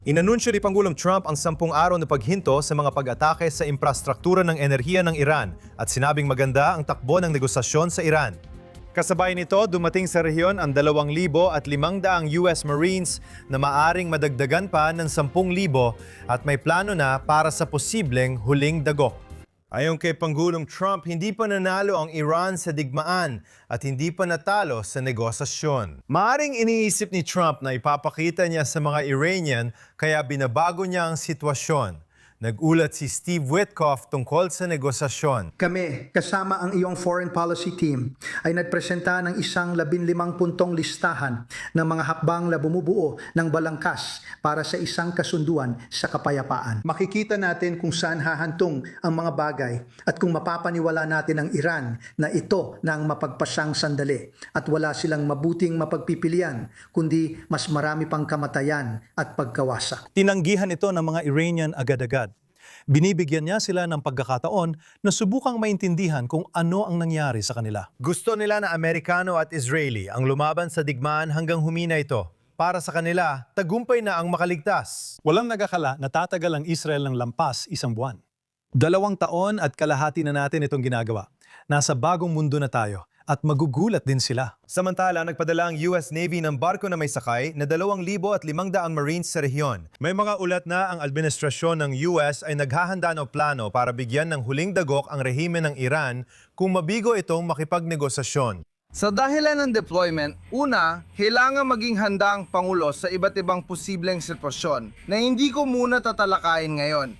Inanunsyo ni Pangulong Trump ang 10 araw na paghinto sa mga pag-atake sa infrastruktura ng enerhiya ng Iran at sinabing maganda ang takbo ng negosasyon sa Iran. Kasabay nito, dumating sa rehiyon ang 2,500 US Marines na maaring madagdagan pa ng 10,000 at may plano na para sa posibleng huling dagok. Ayon kay Pangulong Trump, hindi pa nanalo ang Iran sa digmaan at hindi pa natalo sa negosasyon. Maaring iniisip ni Trump na ipapakita niya sa mga Iranian kaya binabago niya ang sitwasyon. Nag-ulat si Steve Witkoff tungkol sa negosasyon. Kami, kasama ang iyong foreign policy team, ay nagpresenta ng isang 15 puntong listahan ng mga hakbang na bumubuo ng balangkas para sa isang kasunduan sa kapayapaan. Makikita natin kung saan hahantong ang mga bagay at kung mapapaniwala natin ang Iran na ito na ang mapagpasyang sandali at wala silang mabuting mapagpipilian kundi mas marami pang kamatayan at pagkawasak. Tinanggihan ito ng mga Iranian agad-agad. Binibigyan niya sila ng pagkakataon na subukang maintindihan kung ano ang nangyari sa kanila. Gusto nila na Amerikano at Israeli ang lumaban sa digmaan hanggang humina ito. Para sa kanila, tagumpay na ang makaligtas. Walang nagakala na tatagal ang Israel ng lampas 1 buwan. 2 taon at kalahati na natin itong ginagawa. Nasa bagong mundo na tayo at magugulat din sila. Samantala, nagpadala ang US Navy ng barko na may sakay na 2,500 Marines sa rehiyon. May mga ulat na ang administrasyon ng US ay naghahanda ng plano para bigyan ng huling dagok ang rehime ng Iran kung mabigo itong makipagnegosasyon. Sa dahilan ng deployment, una, kailangan maging handa ang Pangulo sa iba't ibang posibleng sitwasyon na hindi ko muna tatalakayin ngayon.